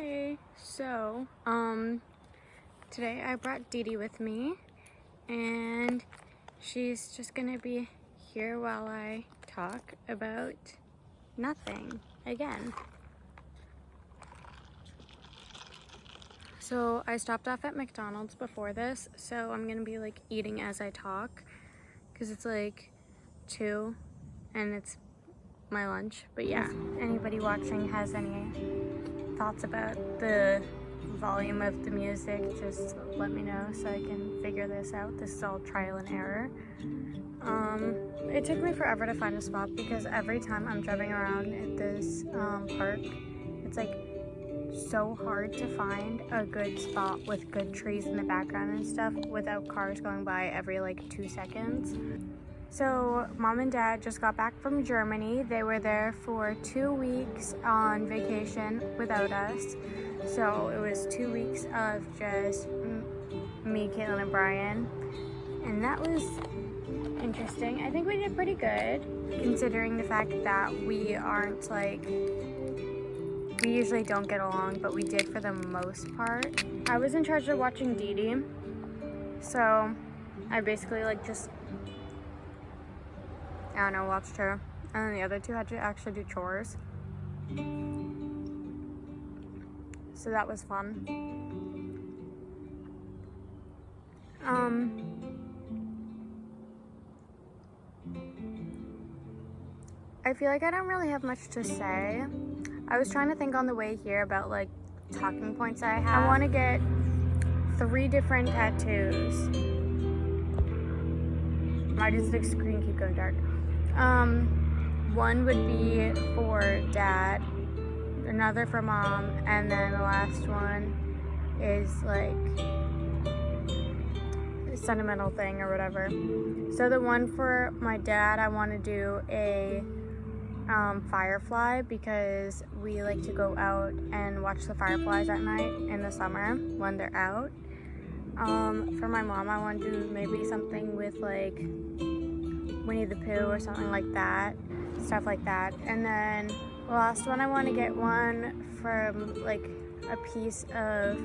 Hey, so, today I brought Dee Dee with me, and she's just gonna be here while I talk about nothing again. So I stopped off at McDonald's before this, so I'm gonna be like eating as I talk, because it's like 2 and it's my lunch. But yeah, anybody watching has any thoughts about the volume of the music, just let me know so I can figure this out. This is all trial and error. It took me forever to find a spot because every time I'm driving around at this park, it's like so hard to find a good spot with good trees in the background and stuff without cars going by every like 2 seconds. So mom and dad just got back from Germany. They were there for 2 weeks on vacation without us. So it was 2 weeks of just me, Caitlin, and Brian. And that was interesting. I think we did pretty good considering the fact that we aren't like, we usually don't get along, but we did for the most part. I was in charge of watching Dee Dee. So I basically like just, I don't know, watched her. And then the other two had to actually do chores. So that was fun. I feel like I don't really have much to say. I was trying to think on the way here about like talking points I have. I want to get 3 different tattoos. Why does the screen keep going dark? One would be for dad, another for mom, and then the last one is like a sentimental thing or whatever. So the one for my dad, I want to do a firefly because we like to go out and watch the fireflies at night in the summer when they're out. For my mom, I want to do maybe something with like Winnie the Pooh or something like that, stuff like that. And then the last one, I want to get one from like a piece of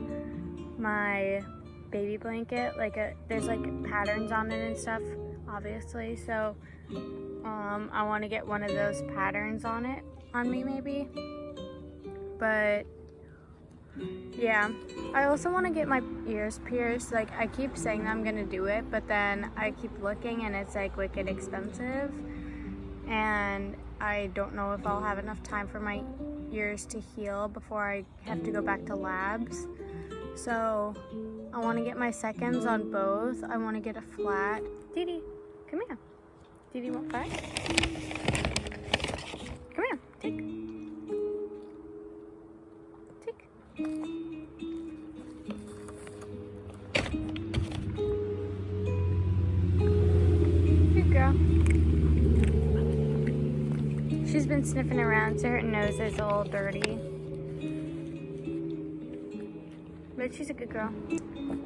my baby blanket, like there's like patterns on it and stuff, obviously. So I want to get one of those patterns on it, on me maybe. But yeah, I also want to get my ears pierced. Like I keep saying that I'm gonna do it, but then I keep looking and it's like wicked expensive, and I don't know if I'll have enough time for my ears to heal before I have to go back to labs. So I want to get my seconds on both. I want to get a flat. Dee Dee, come here. Dee Dee want flat? Come here, take. Good girl. She's been sniffing around, so her nose is a little dirty. But she's a good girl.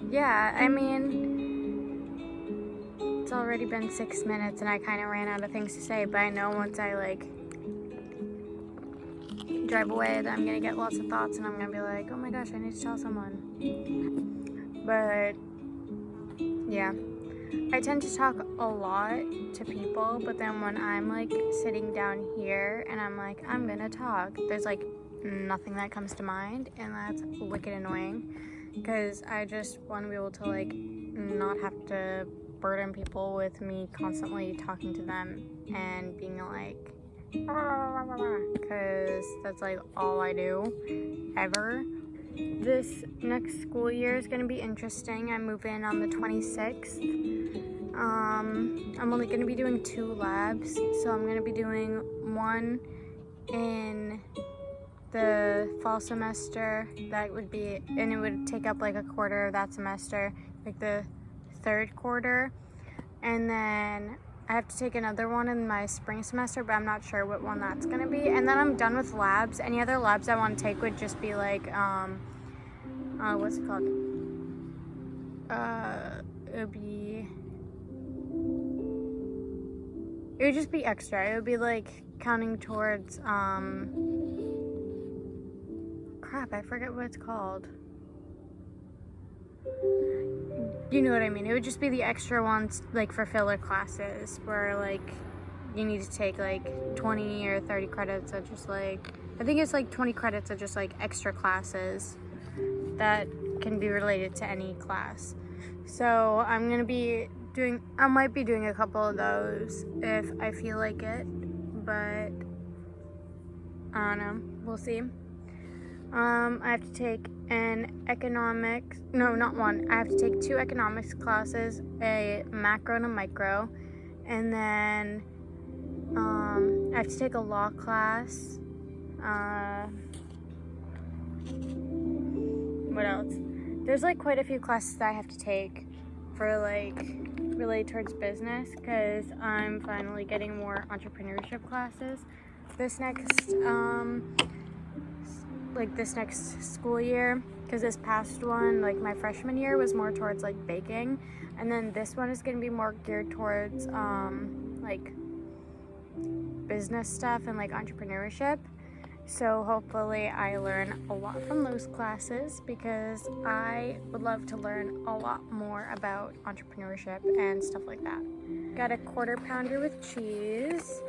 Yeah, I mean, it's already been 6 minutes and I kind of ran out of things to say, but I know once I like drive away that I'm gonna get lots of thoughts and I'm gonna be like, oh my gosh, I need to tell someone. But yeah, I tend to talk a lot to people, but then when I'm like sitting down here and I'm like, I'm gonna talk, there's like nothing that comes to mind, and that's wicked annoying because I just want to be able to like not have to burden people with me constantly talking to them and being like, because that's like all I do ever. This next school year is going to be interesting. I move in on the 26th. I'm only going to be doing 2 labs, so I'm going to be doing one in the fall semester. That would be, and it would take up like a quarter of that semester, like the 3rd quarter, and then I have to take another one in my spring semester, but I'm not sure what one that's gonna be. And then I'm done with labs. Any other labs I want to take would just be like, what's it called? It would just be extra. It would be like counting towards, Crap, I forget what it's called. You know what I mean. It would just be the extra ones, like for filler classes, where like you need to take like 20 or 30 credits of just like, I think it's like 20 credits of just like extra classes that can be related to any class. So I'm gonna be doing, I might be doing a couple of those if I feel like it, but I don't know, we'll see. I have to take an economics, no, not one. I have to take 2 economics classes, a macro and a micro, and then I have to take a law class. What else? There's like quite a few classes that I have to take for like related towards business, because I'm finally getting more entrepreneurship classes this next this next school year, because this past one, like my freshman year, was more towards like baking, and then this one is going to be more geared towards like business stuff and like entrepreneurship. So hopefully I learn a lot from those classes, because I would love to learn a lot more about entrepreneurship and stuff like that. Got a quarter pounder with cheese.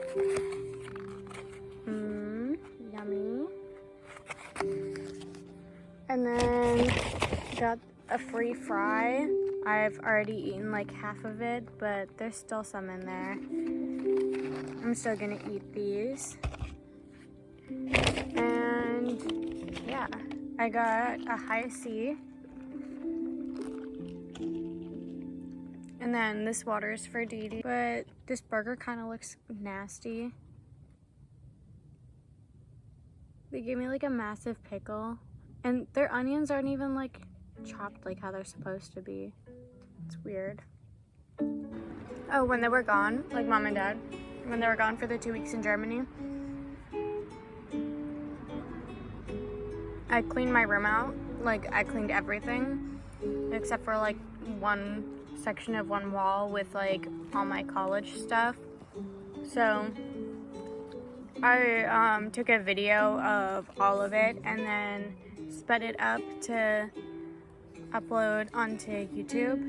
Yummy. And then got a free fry. I've already eaten like half of it, but there's still some in there. I'm still gonna eat these. And yeah, I got a Hi-C. And then this water is for Dee Dee, but this burger kind of looks nasty. They gave me like a massive pickle, and their onions aren't even like chopped like how they're supposed to be. It's weird. Oh, when they were gone, like Mom and Dad, when they were gone for the 2 weeks in Germany, I cleaned my room out. Like, I cleaned everything except for like one section of one wall with like all my college stuff. So I took a video of all of it and then sped it up to upload onto YouTube,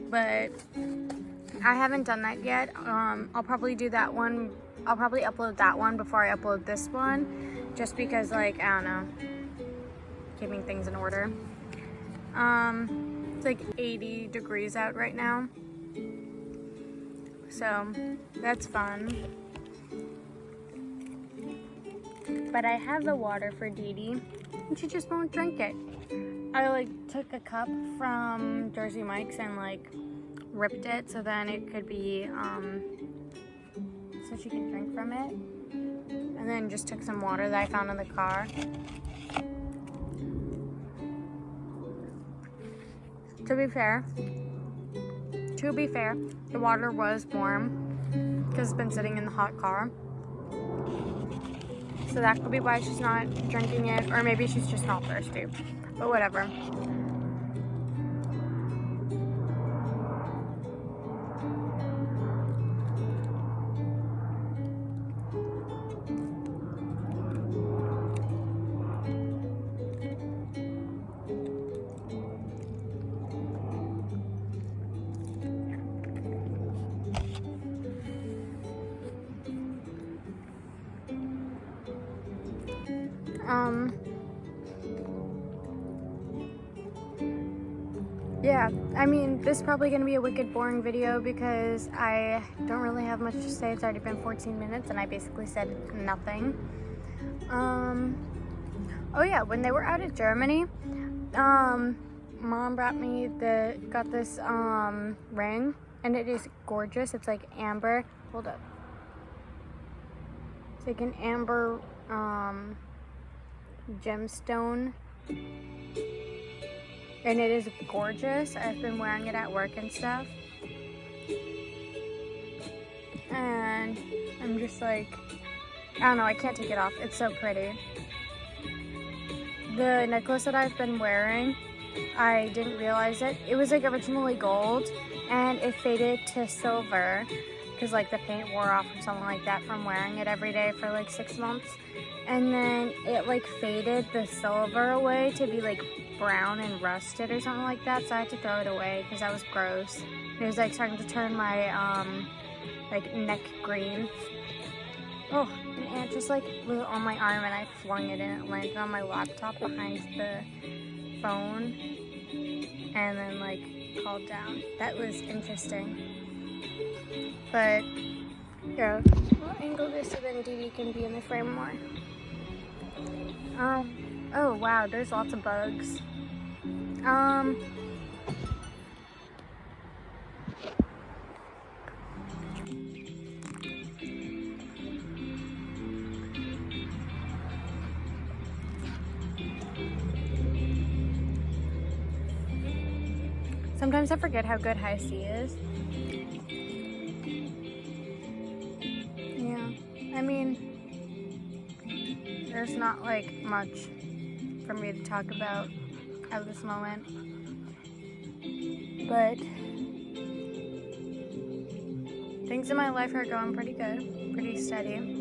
but I haven't done that yet. I'll probably do that one. I'll probably upload that one before I upload this one, just because, like, I don't know, keeping things in order. It's like 80 degrees out right now, so that's fun. But I have the water for Dee Dee, and she just won't drink it. I like took a cup from Jersey Mike's and like ripped it so then it could be so she can drink from it, and then just took some water that I found in the car. To be fair, the water was warm because it's been sitting in the hot car. So that could be why she's not drinking it, or maybe she's just not thirsty. But whatever. Yeah, I mean, this is probably going to be a wicked boring video because I don't really have much to say. It's already been 14 minutes and I basically said nothing. Oh yeah, when they were out of Germany, Mom got this ring, and it is gorgeous. It's like amber. Hold up. It's like an amber gemstone. And it is gorgeous. I've been wearing it at work and stuff. And I'm just like, I don't know, I can't take it off. It's so pretty. The necklace that I've been wearing, I didn't realize it. It was like originally gold and it faded to silver. because like the paint wore off or something like that from wearing it every day for like 6 months. And then it like faded the silver away to be like brown and rusted or something like that, so I had to throw it away because that was gross. It was like starting to turn my like neck green. Oh, an ant just like was on my arm and I flung it and it landed on my laptop behind the phone and then like called down. That was interesting. But yeah, I'll angle this so then Dee can be in the frame more. Oh wow, there's lots of bugs. Sometimes I forget how good Hi-C is. Yeah, I mean, there's not like much for me to talk about at this moment, but things in my life are going pretty good, pretty steady.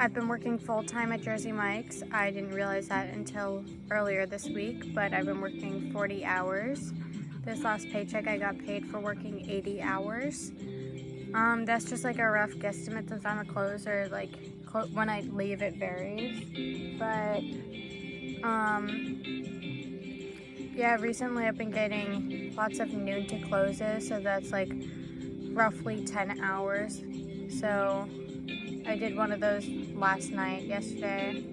I've been working full-time at Jersey Mike's. I didn't realize that until earlier this week, but I've been working 40 hours. This last paycheck I got paid for working 80 hours. That's just like a rough guesstimate since I'm a closer. Like when I leave it varies, but yeah, recently I've been getting lots of noon to closes, so that's like roughly 10 hours. So I did one of those last night, yesterday,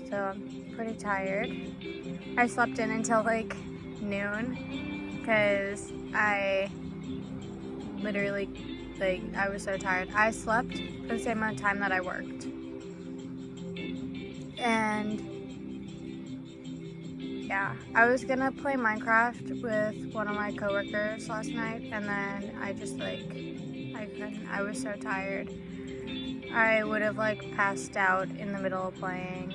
so I'm pretty tired. I slept in until like noon because I literally, like, I was so tired. I slept for the same amount of time that I worked. And yeah, I was gonna play Minecraft with one of my coworkers last night, and then I just like, I couldn't. I was so tired. I would have like passed out in the middle of playing.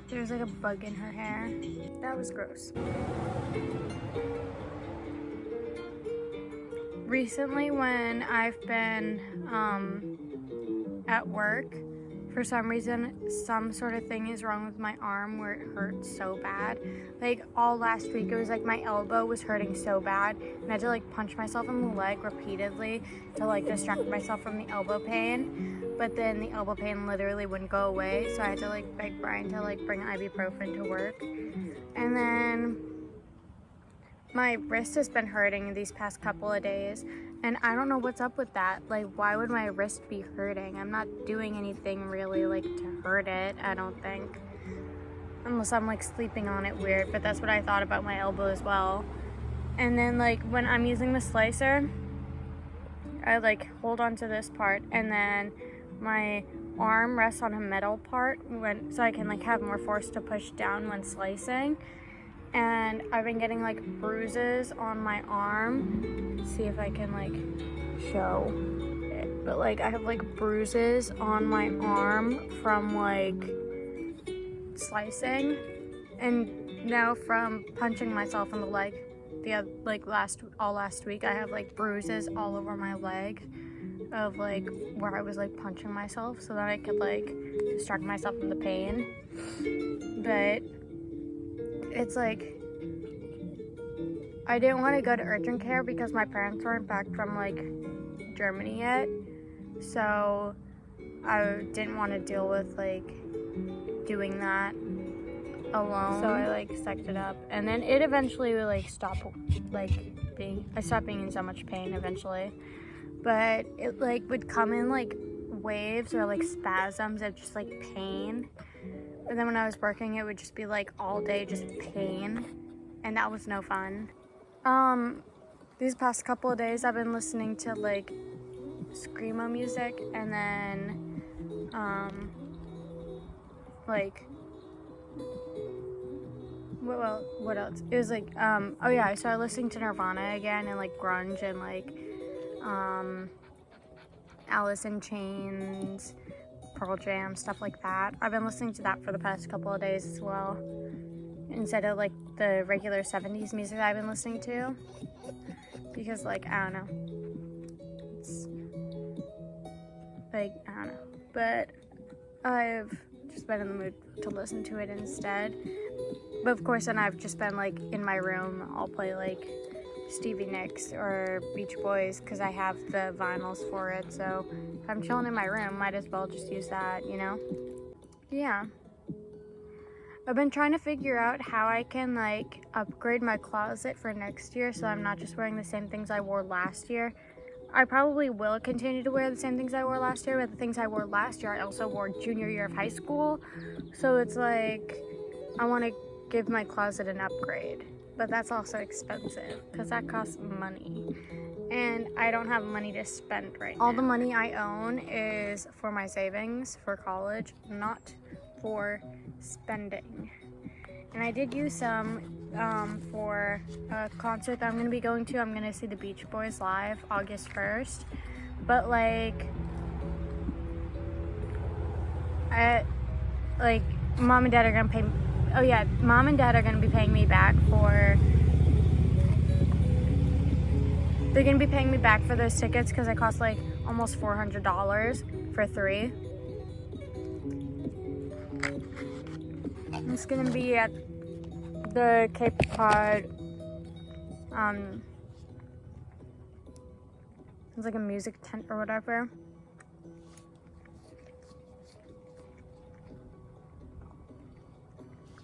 There's like a bug in her hair. That was gross. Recently when I've been at work, for some reason, some sort of thing is wrong with my arm where it hurts so bad. Like all last week, it was like my elbow was hurting so bad, and I had to like punch myself in the leg repeatedly to like distract myself from the elbow pain. But then the elbow pain literally wouldn't go away, so I had to like beg Brian to like bring ibuprofen to work. And then my wrist has been hurting these past couple of days, and I don't know what's up with that. Like, why would my wrist be hurting? I'm not doing anything really like to hurt it, I don't think. Unless I'm like sleeping on it weird, but that's what I thought about my elbow as well. And then like when I'm using the slicer, I like hold on to this part, and then my arm rests on a metal part so I can like have more force to push down when slicing. And I've been getting like bruises on my arm. Let's see if I can like show it. But like I have like bruises on my arm from like slicing, and now from punching myself in the leg. All last week I have like bruises all over my leg of like where I was like punching myself so that I could like distract myself from the pain. But it's like I didn't want to go to urgent care because my parents weren't back from like Germany yet, so I didn't want to deal with like doing that alone. So I like sucked it up, and then it eventually would like stop I stopped being in so much pain eventually, but it like would come in like waves or like spasms of just like pain. And then when I was working, it would just be like all day just pain, and that was no fun. These past couple of days I've been listening to like screamo music, and then like what else? It was like oh yeah, I started listening to Nirvana again, and like grunge, and like Alice in Chains, Pearl Jam, stuff like that. I've been listening to that for the past couple of days as well. instead of like the regular 70s music that I've been listening to, because like, I don't know, it's like, I don't know, but I've just been in the mood to listen to it instead. But of course, then I've just been like in my room, I'll play like Stevie Nicks or Beach Boys because I have the vinyls for it. So if I'm chilling in my room, might as well just use that, you know? Yeah. I've been trying to figure out how I can like upgrade my closet for next year so I'm not just wearing the same things I wore last year. I probably will continue to wear the same things I wore last year, but the things I wore last year I also wore junior year of high school. So it's like I want to give my closet an upgrade, but that's also expensive because that costs money and I don't have money to spend right now. All the money I own is for my savings for college, not for spending. And I did use some for a concert that I'm going to be going to. I'm going to see the Beach Boys live August 1st. But like mom and dad are going to pay, oh yeah, mom and dad are going to be paying me back for, they're going to be paying me back for those tickets because they cost like almost $400 for 3. It's gonna be at the Cape Cod, it's like a music tent or whatever.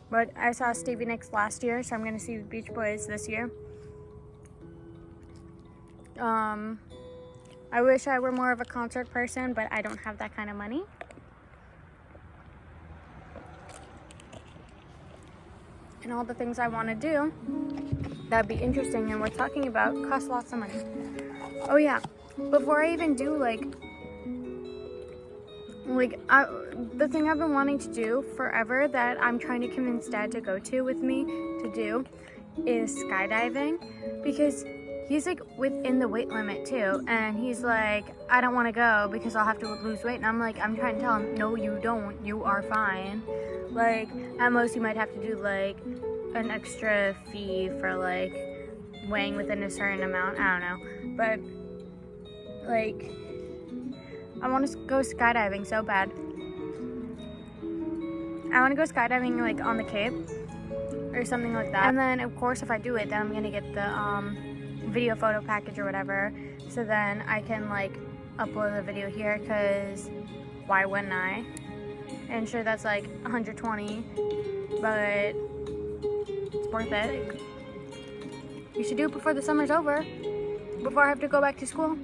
But I saw Stevie Nicks last year, so I'm gonna see the Beach Boys this year. I wish I were more of a concert person, but I don't have that kind of money. And all the things I want to do that'd be interesting and worth talking about cost lots of money. Oh yeah, before I even do the thing I've been wanting to do forever that I'm trying to convince Dad to go to with me to do is skydiving, because he's like within the weight limit too, and he's like, I don't want to go because I'll have to lose weight, and I'm trying to tell him, no you don't, you are fine. Like, at most you might have to do like an extra fee for like weighing within a certain amount, I don't know, but like I want to go skydiving so bad. I want to go skydiving like on the Cape or something like that, and then of course if I do it, then I'm gonna get the video photo package or whatever, so then I can like upload the video here, because why wouldn't I? And sure, that's like 120, but it's worth it. You should do it before the summer's over, before I have to go back to school,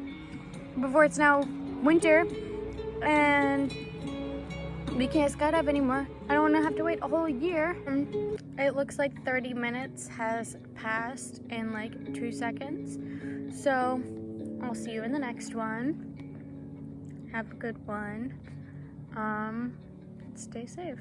before it's now winter and we can't skydive anymore. I don't want to have to wait a whole year. It looks like 30 minutes has passed in like 2 seconds. So I'll see you in the next one. Have a good one. Stay safe.